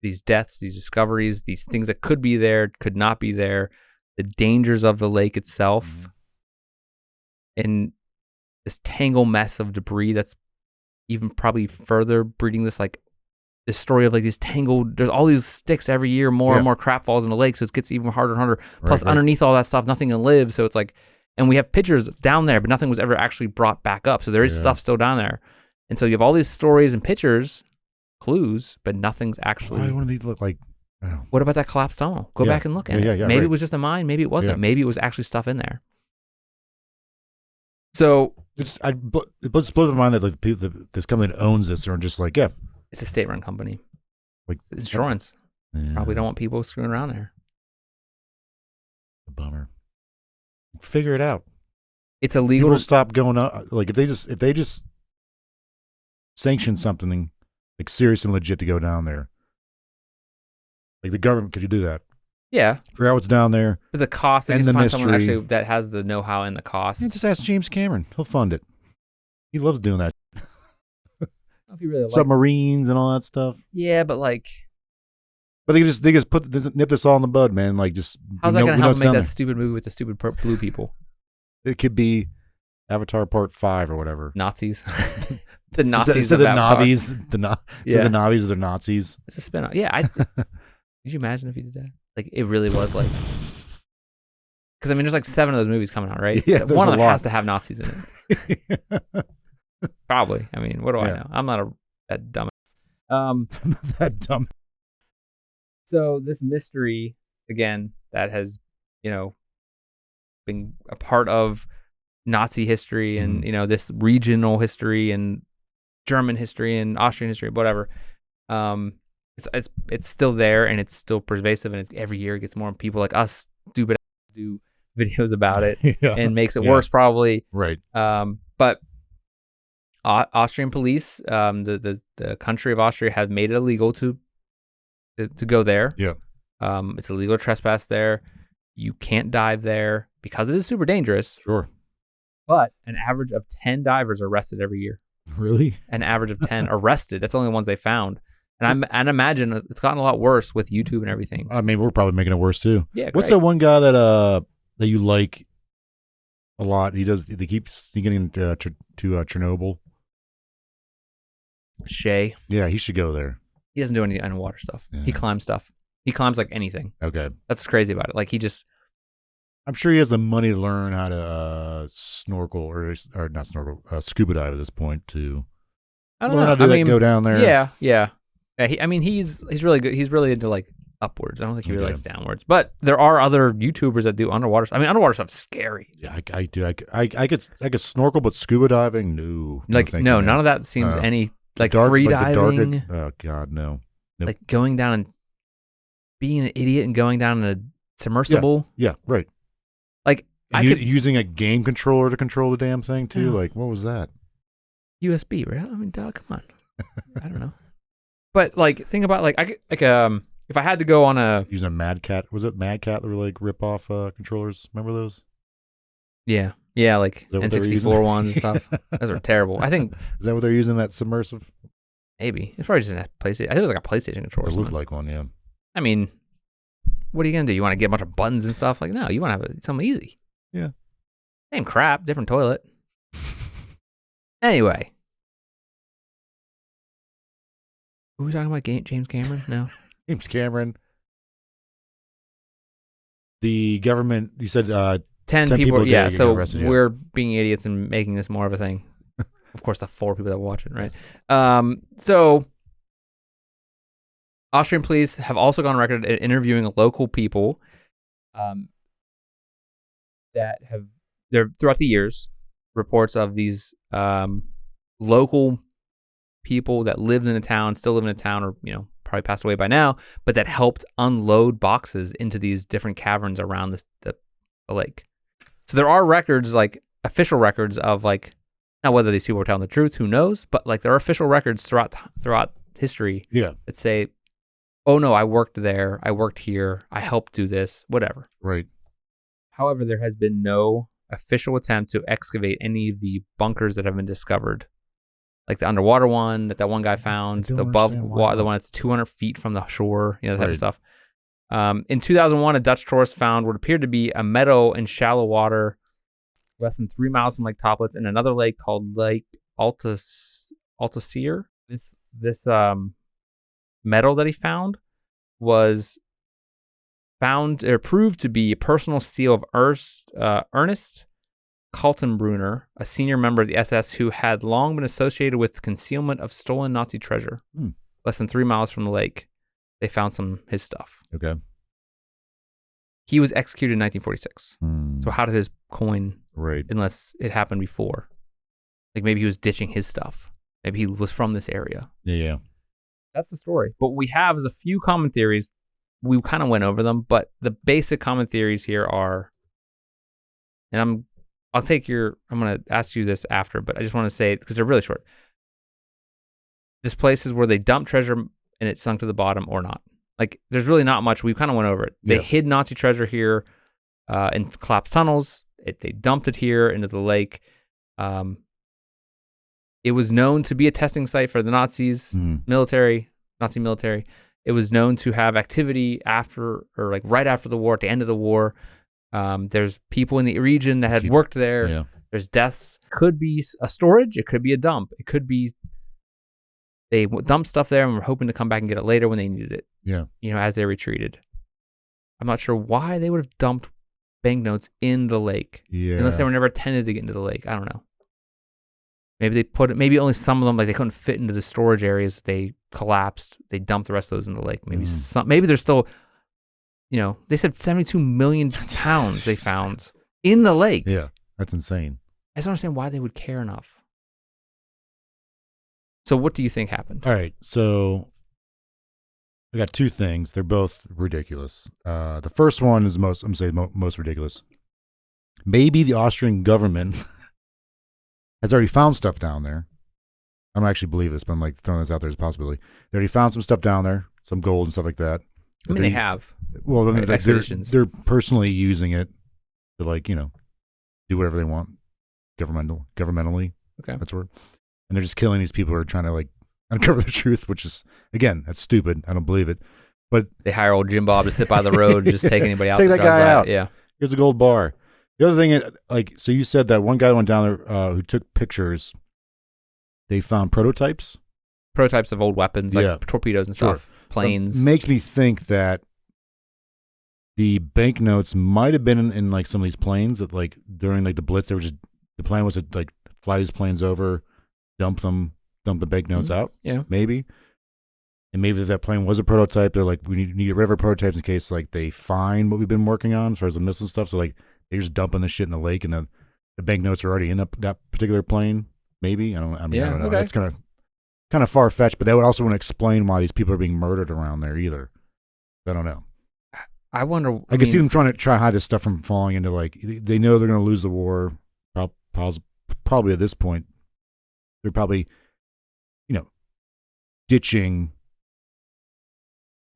these deaths, these discoveries, these things that could be there, could not be there, the dangers of the lake itself, and this tangle mess of debris that's even probably further breeding this this story of these tangled, there's all these sticks every year, more and more crap falls in the lake, so it gets even harder and harder. Plus underneath all that stuff, nothing can live, so it's and we have pictures down there, but nothing was ever actually brought back up, so there is stuff still down there. And so you have all these stories and pictures, clues, but nothing's actually... Why wouldn't these look like... What about that collapsed tunnel? Go back and look at it. Maybe it was just a mine, maybe it wasn't. Maybe it was actually stuff in there. So... It blows my mind that this company that owns this are just it's a state-run company. It's insurance. Probably don't want people screwing around there. A bummer. Figure it out. It's illegal. People stop going up. If they just sanction something serious and legit to go down there. The government, could you do that? Yeah. Figure out what's down there. But the cost, and just the find mystery. someone actually that has the know-how and the cost. Just ask James Cameron. He'll fund it. He loves doing that. If he really submarines and all that stuff. Yeah, but But they just nip this all in the bud, man. How's that going to help make that stupid movie with the stupid blue people? It could be Avatar Part 5 or whatever. Nazis. The Nazis so of the Avatar. Navis, so the Navis are the Nazis. It's a spin-off. Yeah. Could you imagine if he did that? It really was because there's 7 of those movies coming out, right? Yeah, so one of them has to have Nazis in it. Probably. What do I know? I'm not that dumb. That dumb. So this mystery, again, that has, been a part of Nazi history and, this regional history and German history and Austrian history, whatever. It's still there and it's still pervasive, and every year it gets more people like us stupid do videos about it and makes it worse probably. Right. But Austrian police, the country of Austria, have made it illegal to go there. Yeah. It's illegal to trespass there. You can't dive there because it is super dangerous. Sure. But an average of 10 divers arrested every year. Really? An average of 10 arrested. That's the only ones they found. And I imagine it's gotten a lot worse with YouTube and everything. We're probably making it worse too. Yeah. What's that one guy that you like a lot? They keep sneaking into Chernobyl. Shay. Yeah, he should go there. He doesn't do any underwater stuff. Yeah. He climbs stuff. He climbs anything. Okay. That's what's crazy about it. He just... I'm sure he has the money to learn how to snorkel or not snorkel, scuba dive at this point to I don't learn know. how to go down there. Yeah. He's really good. He's really into upwards. I don't think he really likes downwards. But there are other YouTubers that do underwater stuff. Underwater stuff's scary. Yeah, I do. I could snorkel, but scuba diving, no. None of that seems any free diving. Oh God, no. Nope. Going down and being an idiot and going down in a submersible. Yeah, right. using a game controller to control the damn thing too. Like, what was that? USB, right? I mean, dog, come on. I don't know. But like, think about like if I had to go on using a Mad Cat, was it Mad Cat that were like rip off controllers? Remember those? Yeah, like N64 ones and stuff. Those are terrible. I think is that what they're using? That submersive? Maybe it's probably just a PlayStation. I think it was like a PlayStation controller. It looked like one, yeah. I mean, what are you gonna do? You want to get a bunch of buttons and stuff? Like, no, you want to have something easy. Yeah. Same crap, different toilet. Anyway. Who are we talking about? James Cameron? No. James Cameron. The government, you said 10 people. Yeah, so arrested, we're being idiots and making this more of a thing. Of course, the 4 people that watch it, right? So Austrian police have also gone on record at interviewing local people that have, throughout the years, reports of these local people that lived in a town, still live in a town, or probably passed away by now, but that helped unload boxes into these different caverns around the lake. So there are records, like official records of like, now whether these people were telling the truth, who knows? But like there are official records throughout history that say, oh no, I worked there, I worked here, I helped do this, whatever. Right. However, there has been no official attempt to excavate any of the bunkers that have been discovered. Like the underwater one that one guy found, the above water, the one that's 200 feet from the shore, that type of stuff. In 2001, a Dutch tourist found what appeared to be a meadow in shallow water less than 3 miles from Lake Toplitz in another lake called Lake Altaseer. This meadow that he found was proved to be a personal seal of Ernest Kaltenbrunner, a senior member of the SS who had long been associated with concealment of stolen Nazi treasure. Less than 3 miles from the lake, they found his stuff. Okay. He was executed in 1946. So how did his coin, right, unless it happened before? Like maybe he was ditching his stuff. Maybe he was from this area. Yeah. That's the story. What we have is a few common theories. We kind of went over them, but the basic common theories here are, and I'm going to ask you this after, but I just want to say, because they're really short. This place is where they dumped treasure and it sunk to the bottom or not. Like, there's really not much. We kind of went over it. They hid Nazi treasure here in collapsed tunnels. They dumped it here into the lake. It was known to be a testing site for the Nazis, Nazi military. It was known to have activity after, or like right after the war, at the end of the war. There's people in the region that had worked there. Yeah. There's deaths. Could be a storage. It could be a dump. It could be they dumped stuff there and were hoping to come back and get it later when they needed it. Yeah. As they retreated. I'm not sure why they would have dumped banknotes in the lake. Yeah. Unless they were never intended to get into the lake. I don't know. Maybe they maybe only some of them, like they couldn't fit into the storage areas. They collapsed. They dumped the rest of those in the lake. Maybe there's still, they said 72 million pounds they found in the lake. Yeah, that's insane. I just don't understand why they would care enough. So what do you think happened? All right, so I got two things. They're both ridiculous. The first one is most ridiculous. Maybe the Austrian government has already found stuff down there. I don't actually believe this, but I'm like throwing this out there as a possibility. They already found some stuff down there, some gold and stuff like that. I mean, they have. Well, I mean, like they're personally using it to do whatever they want, governmentally. Okay, that's where, and they're just killing these people who are trying to uncover the truth, which is, again, that's stupid. I don't believe it. But they hire old Jim Bob to sit by the road, just take anybody out. Take that guy out. Yeah. Here's a gold bar. The other thing is, so you said that one guy went down there who took pictures. They found prototypes of old weapons, like torpedoes and stuff, planes. It makes me think that the banknotes might have been in some of these planes that during the Blitz, the plan was to fly these planes over, dump the banknotes out. Yeah, maybe. And maybe that plane was a prototype. They're we need to get rid of our prototypes in case they find what we've been working on as far as the missile stuff. So they're just dumping this shit in the lake, and the banknotes are already in that particular plane. Maybe I don't know. Okay. That's kind of far fetched, but that would also want to explain why these people are being murdered around there either. I don't know. I wonder. I can see them trying to hide this stuff from falling into like they know they're going to lose the war. Probably at this point, they're probably, ditching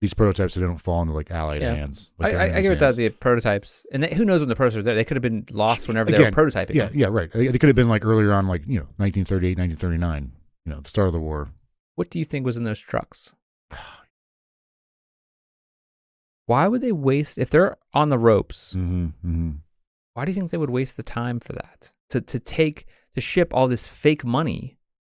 these prototypes so they don't fall into like Allied hands. Like I get that the prototypes, and who knows when the prototypes were there? They could have been lost whenever they were prototyping. Yeah, right. They could have been like earlier on, like 1938, 1939. The start of the war. What do you think was in those trucks? Why would they waste if they're on the ropes? Why do you think they would waste the time for that? To ship all this fake money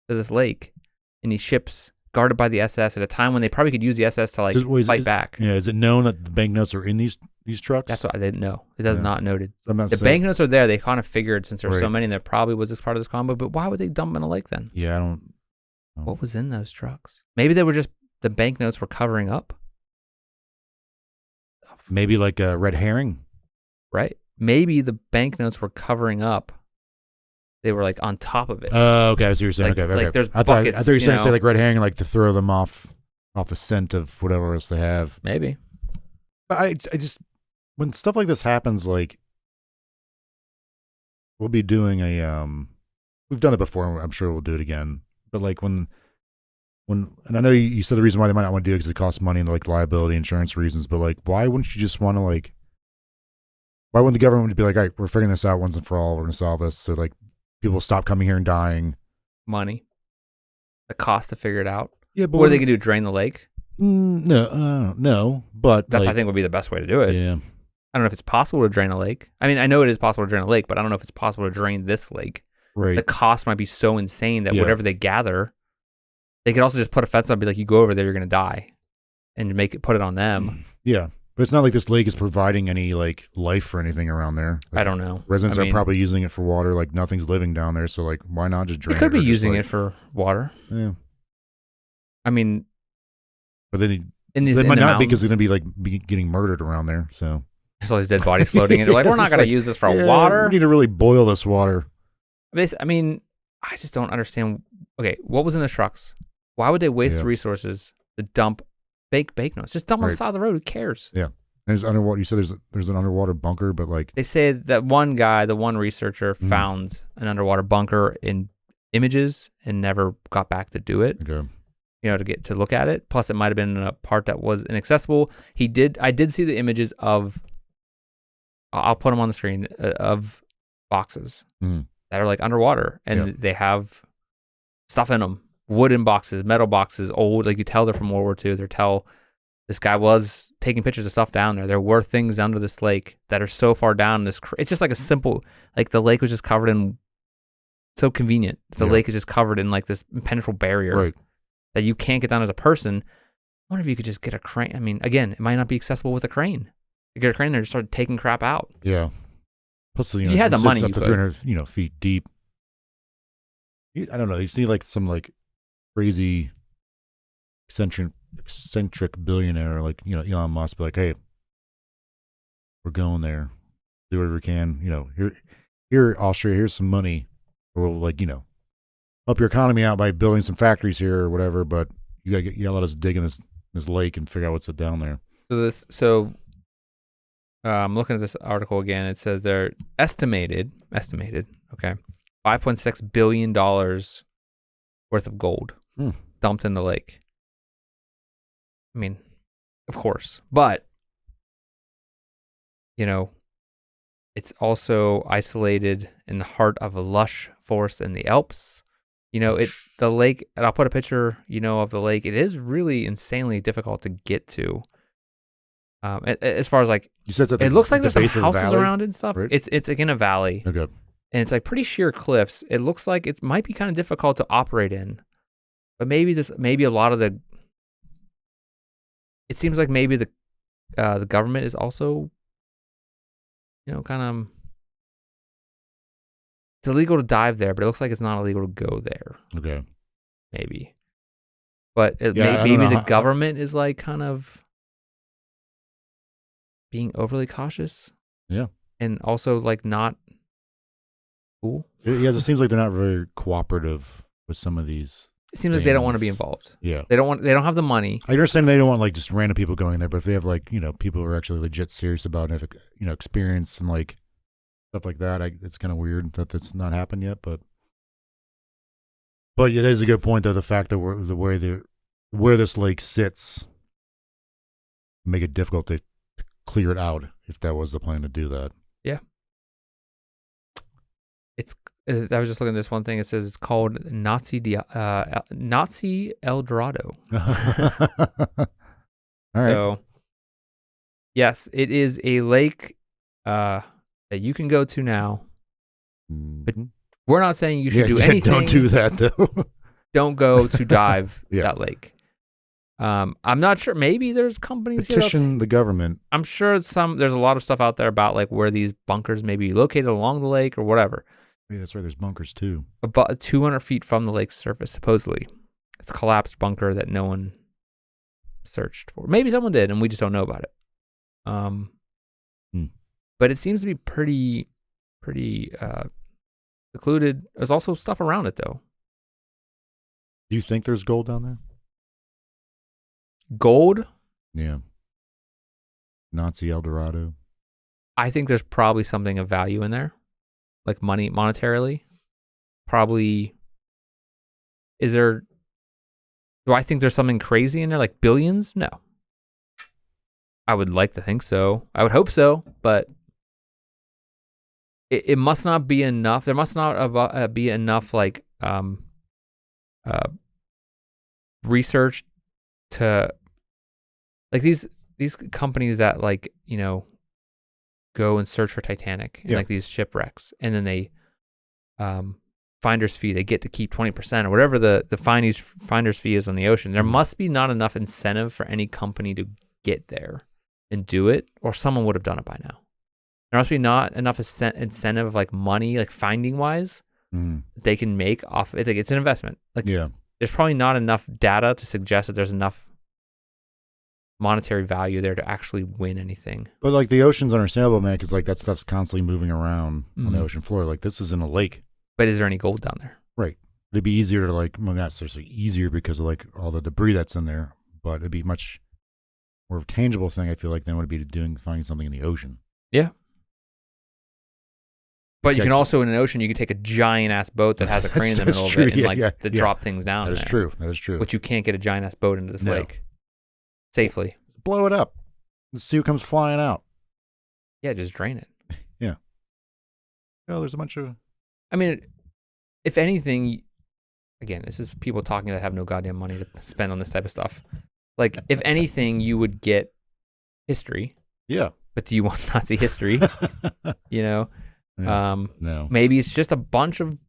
to this lake in these ships guarded by the SS at a time when they probably could use the SS to fight back. Yeah, is it known that the banknotes are in these trucks? That's what I didn't know. It does not noted. The banknotes are there. They kind of figured since there's so many, and there probably was this part of this combo. But why would they dump them in a lake then? Yeah, I don't. What was in those trucks? Maybe they were just the banknotes were covering up. Maybe like a red herring. Right. Maybe the banknotes were covering up. They were like on top of it. Oh, okay. I see what you're saying. Like, okay. Like there's I thought you were saying to say like red herring, like to throw them off the scent of whatever else they have. Maybe. But I just when stuff like this happens, like we'll be doing we've done it before, and I'm sure we'll do it again. But like when and I know you said the reason why they might not want to do it because it costs money and like liability insurance reasons. But like, why wouldn't you just want to like? Why wouldn't the government be like, all right, we're figuring this out once and for all. We're going to solve this. So like, people stop coming here and dying. Money. The cost to figure it out. Yeah, but what are they going to do? Drain the lake? No. But that's I think would be the best way to do it. Yeah. I don't know if it's possible to drain a lake. I mean, I know it is possible to drain a lake, but I don't know if it's possible to drain this lake. Right. The cost might be so insane that whatever they gather, they could also just put a fence up and be like, you go over there, you're going to die, and put it on them. Yeah. But it's not like this lake is providing any like life or anything around there. Like, I don't know. Residents are probably using it for water. Like nothing's living down there, so like why not just drain it? They could be using it for water. Yeah. I mean, but then they might not because they're gonna be getting murdered around there. So there's all these dead bodies floating in. They're like, we're not gonna use this for water. We need to really boil this water. I mean, I just don't understand. Okay, what was in the trucks? Why would they waste resources to dump fake banknotes? Just dump on the side of the road. Who cares? Yeah. There's underwater. You said there's an underwater bunker, but like they say that one guy, the one researcher, found an underwater bunker in images and never got back to do it. Okay. To look at it. Plus, it might have been in a part that was inaccessible. I did see the images of. I'll put them on the screen of boxes that are like underwater, and they have stuff in them. Wooden boxes, metal boxes, old, like you tell they're from World War II. This guy was taking pictures of stuff down there. There were things under this lake that are so far down this. It's just like a simple, like the lake was just covered in, so convenient. The lake is just covered in like this impenetrable barrier that you can't get down as a person. I wonder if you could just get a crane. I mean, again, it might not be accessible with a crane. You get a crane there, just start taking crap out. Yeah. Plus, if you had the money, up to 300, feet deep. I don't know. You see like some like crazy eccentric billionaire like Elon Musk be like, hey, we're going there, do whatever we can, here Austria, here's some money, or we'll like help your economy out by building some factories here or whatever, but you gotta let us dig in this lake and figure out what's down there. I'm looking at this article again. It says they're estimated okay, $5.6 billion worth of gold dumped in the lake. I mean, of course, but it's also isolated in the heart of a lush forest in the Alps. The lake, and I'll put a picture, of the lake. It is really insanely difficult to get to. As far as like, you said, it looks like there's some houses around and stuff. Right? It's like in a valley. Okay. And it's like pretty sheer cliffs. It looks like it might be kind of difficult to operate in, but maybe a lot of the. It seems like maybe the government is also, kind of. It's illegal to dive there, but it looks like it's not illegal to go there. Okay. Maybe. But maybe the government is like kind of being overly cautious. Yeah. And also like not cool. It seems like they're not very cooperative with some of these It seems like they don't want to be involved. Yeah. They don't have the money. I understand they don't want like just random people going there, but if they have like, people who are actually legit serious about it, experience and like stuff like that, it's kind of weird that that's not happened yet, but it is a good point though, the fact that where this lake sits make it difficult to clear it out if that was the plan to do that. Yeah. I was just looking at this one thing. It says it's called Nazi El Dorado. All right. So, yes, it is a lake that you can go to now. But we're not saying you should do anything. Don't do that, though. Don't go to dive that lake. I'm not sure. Maybe there's companies petition the government. I'm sure there's a lot of stuff out there about like where these bunkers may be located along the lake or whatever. Yeah, that's right. There's bunkers too. About 200 feet from the lake's surface, supposedly. It's a collapsed bunker that no one searched for. Maybe someone did, and we just don't know about it. But it seems to be pretty secluded. There's also stuff around it, though. Do you think there's gold down there? Gold? Yeah. Nazi El Dorado. I think there's probably something of value in there. Like money, monetarily, probably. Do I think there's something crazy in there, like billions? No. I would like to think so. I would hope so, but it must not be enough. There must not be enough like research to like these companies that like go and search for Titanic and like these shipwrecks, and then they finder's fee, they get to keep 20% or whatever the finder's fee is on the ocean. There must be not enough incentive for any company to get there and do it, or someone would have done it by now. There must be not enough incentive, like money, like finding wise, they can make off it. Like it's an investment. Like there's probably not enough data to suggest that there's enough monetary value there to actually win anything. But like the ocean's understandable, man, because like that stuff's constantly moving around on the ocean floor. Like this is in a lake. But is there any gold down there? Right. It'd be easier to like, well, not necessarily easier because of like all the debris that's in there, but it'd be much more of a tangible thing, I feel like, than would it be finding something in the ocean. Yeah. But you can also, in an ocean, you can take a giant ass boat that has a crane in the middle of it and drop things down. That is true. That is true. But you can't get a giant ass boat into this lake safely. Let's blow it up. Let's see who comes flying out. Yeah, just drain it. Yeah. Oh, there's a bunch of. I mean, if anything, again, this is people talking that have no goddamn money to spend on this type of stuff. Like, if anything, you would get history. Yeah. But do you want Nazi history? No. Maybe it's just a bunch of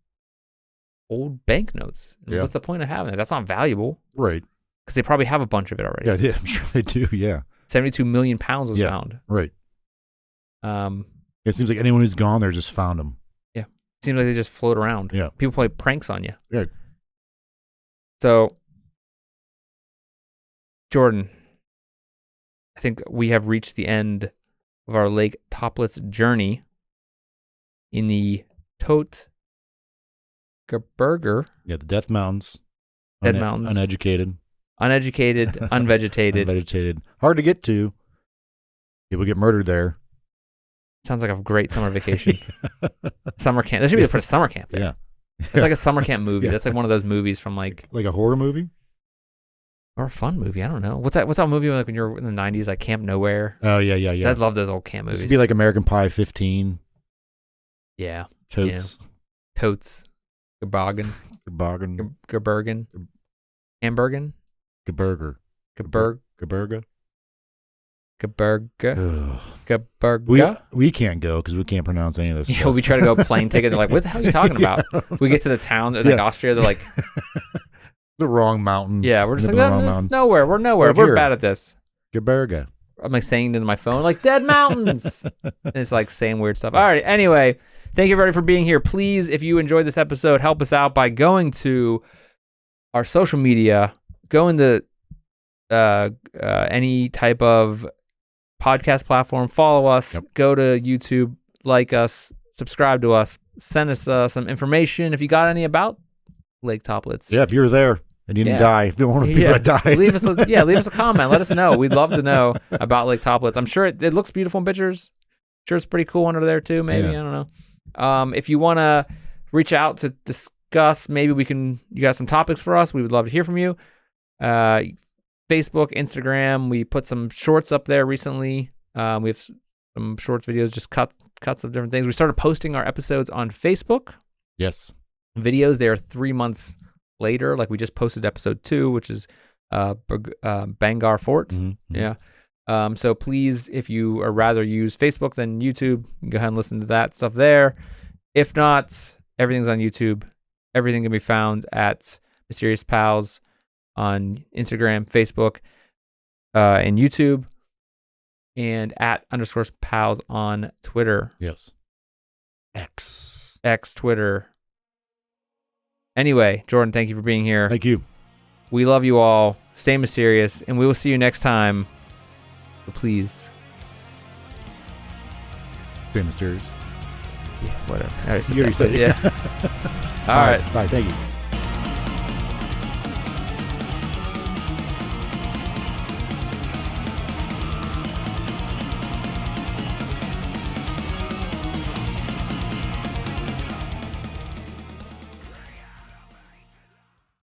old banknotes. Yeah. What's the point of having it? That's not valuable. Right. Because they probably have a bunch of it already. Yeah, I'm sure they do, yeah. 72 million pounds was found. Right. It seems like anyone who's gone there just found them. Yeah. It seems like they just float around. Yeah. People play pranks on you. Right. So, Jordan, I think we have reached the end of our Lake Toplitz journey in the Totes Gebirge. Yeah, the Death Mountains. Mountains. Uneducated, unvegetated. Unvegetated. Hard to get to. People get murdered there. Sounds like a great summer vacation. Summer camp. There should be a summer camp there. Yeah. It's like a summer camp movie. That's like one of those movies from like a horror movie? Or a fun movie. I don't know. What's that movie like when you're in the 90s, like Camp Nowhere? Oh, yeah. I love those old camp movies. This would be like American Pie 15. Yeah. Totes. Yeah. Totes. Gebirge. Hamburgen. Gebirge. We can't go because we can't pronounce any of this stuff. Yeah, we try to go plane ticket. They're like, what the hell are you talking about? We get to the town in like Austria. They're like, the wrong mountain. Yeah, we're just like, this nowhere. We're nowhere. We're bad at this. Gebirge. I'm like saying into my phone, like, dead mountains. And it's like saying weird stuff. All right. Anyway, thank you everybody for being here. Please, if you enjoyed this episode, help us out by going to our social media, go into any type of podcast platform, follow us, go to YouTube, like us, subscribe to us, send us some information if you got any about Lake Toplitz. Yeah, if you're there, And you didn't die. If you're one of the people that died. leave us a comment. Let us know. We'd love to know about Lake Toplitz. I'm sure it looks beautiful in pictures. Sure, it's pretty cool under there too. Maybe I don't know. If you want to reach out to discuss, maybe you got some topics for us. We would love to hear from you. Facebook, Instagram. We put some shorts up there recently. We have some shorts videos, just cuts of different things. We started posting our episodes on Facebook. Yes. Videos. They are 3 months later. Like we just posted episode 2, which is Bangar Fort. Mm-hmm. Yeah. So please, if you are rather use Facebook than YouTube, you can go ahead and listen to that stuff there. If not, everything's on YouTube. Everything can be found at Mysterious Pals on Instagram, Facebook, and YouTube, and at _pals on Twitter. Yes. X Twitter. Anyway, Jordan, thank you for being here. Thank you. We love you all. Stay mysterious, and we will see you next time. But please. Stay mysterious. Yeah, whatever. You already said it. Yeah. All right. Bye. Thank you.